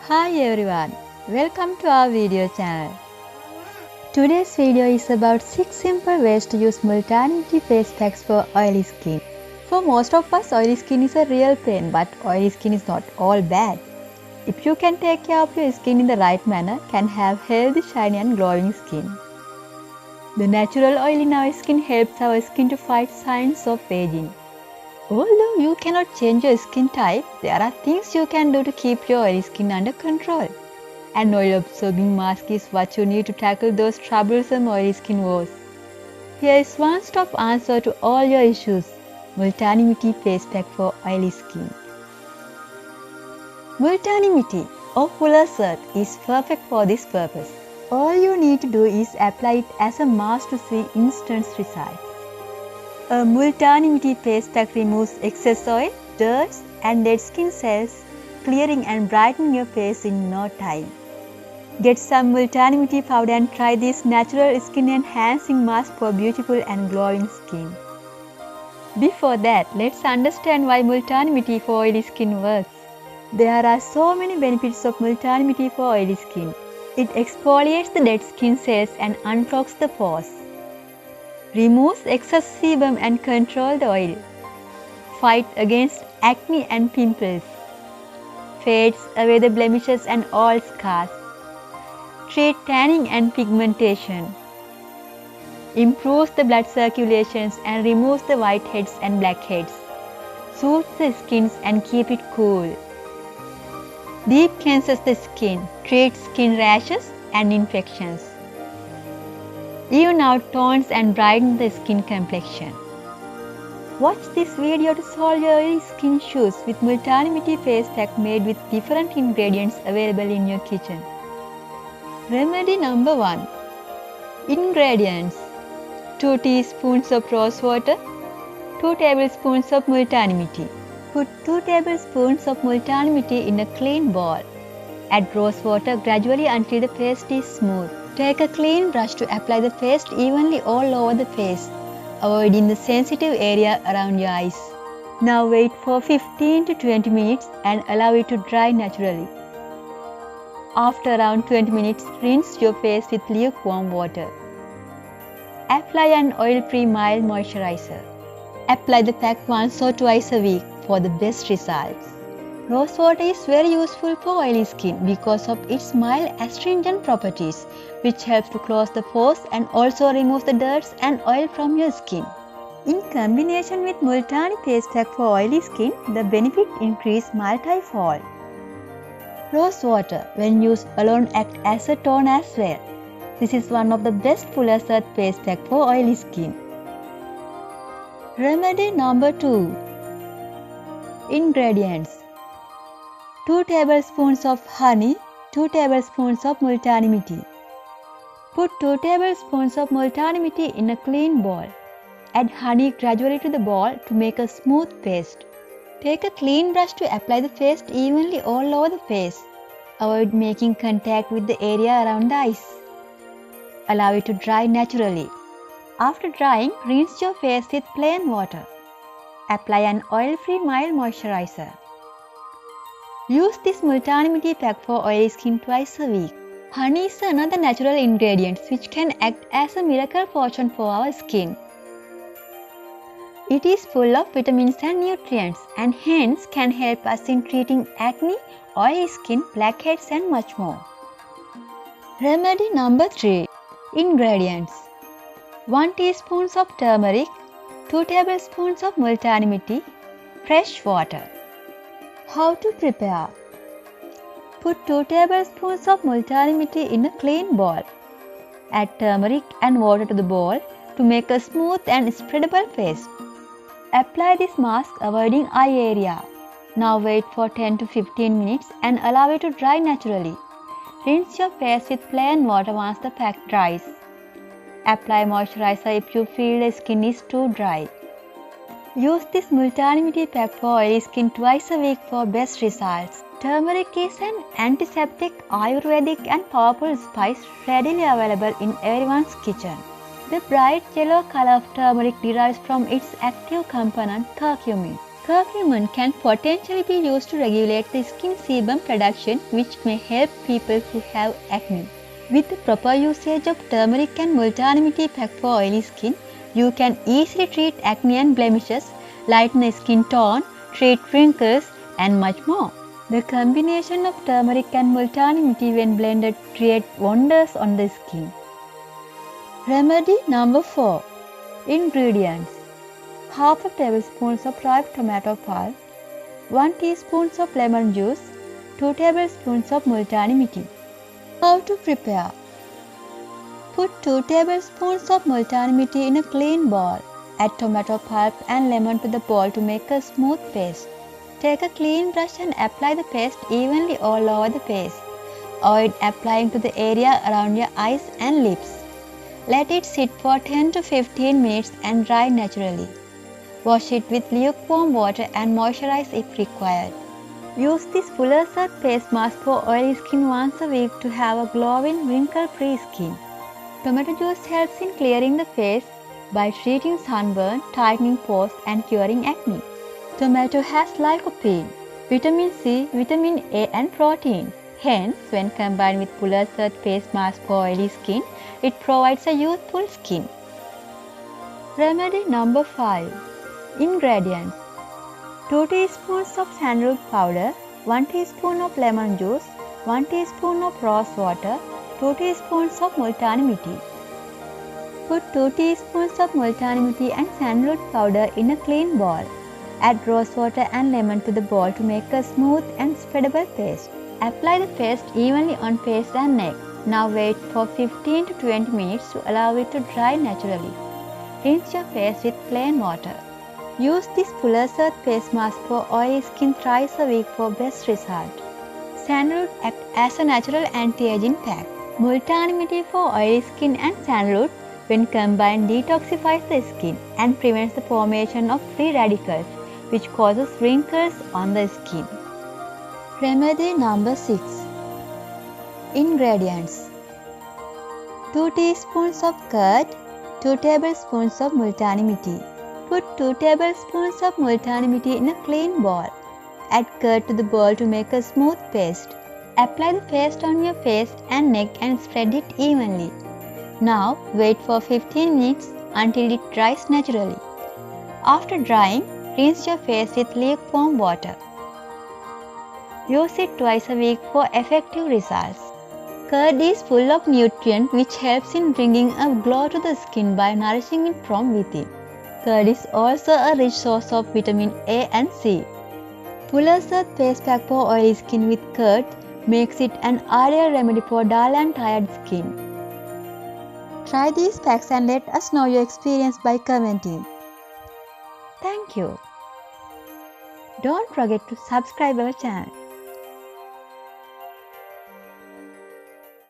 Hi everyone, welcome to our video channel. Today's video is about 6 simple ways to use Multani face packs for oily skin. For most of us, oily skin is a real pain, but oily skin is not all bad. If you can take care of your skin in the right manner, can have healthy, shiny and glowing skin. The natural oil in our skin helps our skin to fight signs of aging. Although you cannot change your skin type, there are things you can do to keep your oily skin under control. An oil-absorbing mask is what you need to tackle those troublesome oily skin woes. Here is one-stop answer to all your issues. Multani Mitti Face Pack for Oily Skin. Multani Mitti or Fuller's Earth is perfect for this purpose. All you need to do is apply it as a mask to see instant results. A Multani Mitti face pack removes excess oil, dirt and dead skin cells, clearing and brightening your face in no time. Get some Multani Mitti powder and try this natural skin enhancing mask for beautiful and glowing skin. Before that, let's understand why Multani Mitti for oily skin works. There are so many benefits of Multani Mitti for oily skin. It exfoliates the dead skin cells and unclogs the pores. Removes excess sebum and control the oil. Fight against acne and pimples. Fades away the blemishes and all scars. Treat tanning and pigmentation. Improves the blood circulations and removes the whiteheads and blackheads. Soothes the skin and keep it cool. Deep cleanses the skin, treats skin rashes and infections. Even out tones and brightens the skin complexion. Watch this video to solve your oily skin issues with Multani Mitti face pack made with different ingredients available in your kitchen. Remedy number 1. Ingredients: 2 teaspoons of rose water, 2 tablespoons of Multani Mitti. Put 2 tablespoons of Multani Mitti in a clean bowl. Add rose water gradually until the paste is smooth. Take a clean brush to apply the paste evenly all over the face, avoiding the sensitive area around your eyes. Now wait for 15 to 20 minutes and allow it to dry naturally. After around 20 minutes, rinse your face with lukewarm water. Apply an oil-free mild moisturizer. Apply the pack once or twice a week for the best results. Rose water is very useful for oily skin because of its mild astringent properties, which helps to close the pores and also removes the dirt and oil from your skin. In combination with Multani face pack for oily skin, the benefit increase multifold. Rose water, when used alone, acts as a tone as well. This is one of the best Fuller's Earth face pack for oily skin. Remedy number 2. Ingredients: 2 tablespoons of honey, 2 tablespoons of Multani Mitti. Put 2 tablespoons of Multani Mitti in a clean bowl. Add honey gradually to the bowl to make a smooth paste. Take a clean brush to apply the paste evenly all over the face. Avoid making contact with the area around the eyes. Allow it to dry naturally. After drying, rinse your face with plain water. Apply an oil-free mild moisturizer. Use this Multani Mitti pack for oily skin twice a week. Honey is another natural ingredient which can act as a miracle potion for our skin. It is full of vitamins and nutrients and hence can help us in treating acne, oily skin, blackheads and much more. Remedy number 3. Ingredients: 1 teaspoon of turmeric, 2 tablespoons of Multani Mitti, fresh water. How to prepare? Put 2 tablespoons of Multani Mitti in a clean bowl. Add turmeric and water to the bowl to make a smooth and spreadable paste. Apply this mask avoiding eye area. Now wait for 10 to 15 minutes and allow it to dry naturally. Rinse your face with plain water once the pack dries. Apply moisturizer if you feel the skin is too dry. Use this Multani Mitti pack for oily skin twice a week for best results. Turmeric is an antiseptic, Ayurvedic and powerful spice readily available in everyone's kitchen. The bright yellow color of turmeric derives from its active component curcumin. Curcumin can potentially be used to regulate the skin sebum production, which may help people who have acne. With the proper usage of turmeric and multani-mitti pack for oily skin, you can easily treat acne and blemishes, lighten the skin tone, treat wrinkles, and much more. The combination of turmeric and multani-mitti when blended create wonders on the skin. Remedy number 4. Ingredients: half a tablespoon of ripe tomato pulp, 1 teaspoon of lemon juice, 2 tablespoons of multani-mitti. How to prepare? Put 2 tablespoons of multani-mitti in a clean bowl. Add tomato pulp and lemon to the bowl to make a smooth paste. Take a clean brush and apply the paste evenly all over the face. Avoid applying to the area around your eyes and lips. Let it sit for 10 to 15 minutes and dry naturally. Wash it with lukewarm water and moisturize if required. Use this Fuller's Earth face mask for oily skin once a week to have a glowing, wrinkle-free skin. Tomato juice helps in clearing the face by treating sunburn, tightening pores, and curing acne. Tomato has lycopene, vitamin C, vitamin A, and protein. Hence, when combined with Fuller's Earth face mask for oily skin, it provides a youthful skin. Remedy number 5. Ingredients: 2 teaspoons of sandalwood powder, 1 teaspoon of lemon juice, 1 teaspoon of rose water, 2 teaspoons of multani-mitti. Put 2 teaspoons of multani-mitti and sandalwood powder in a clean bowl. Add rose water and lemon to the bowl to make a smooth and spreadable paste. Apply the paste evenly on face and neck. Now wait for 15 to 20 minutes to allow it to dry naturally. Rinse your face with plain water. Use this Fuller's Earth face mask for oily skin thrice a week for best result. Sandalwood acts as a natural anti-aging pack. Multani-mitti for oily skin and sandalwood, when combined, detoxifies the skin and prevents the formation of free radicals, which causes wrinkles on the skin. Remedy number 6. Ingredients: 2 teaspoons of curd, 2 tablespoons of multani-mitti. Put 2 tablespoons of multani-mitti in a clean bowl. Add curd to the bowl to make a smooth paste. Apply the paste on your face and neck and spread it evenly. Now wait for 15 minutes until it dries naturally. After drying, rinse your face with lukewarm water. Use it twice a week for effective results. Curd is full of nutrients which helps in bringing a glow to the skin by nourishing it from within. Curd is also a rich source of vitamin A and C. Fuller's Earth face pack for oily skin with curd makes it an ideal remedy for dull and tired skin. Try these packs and let us know your experience by commenting. Thank you. Don't forget to subscribe our channel.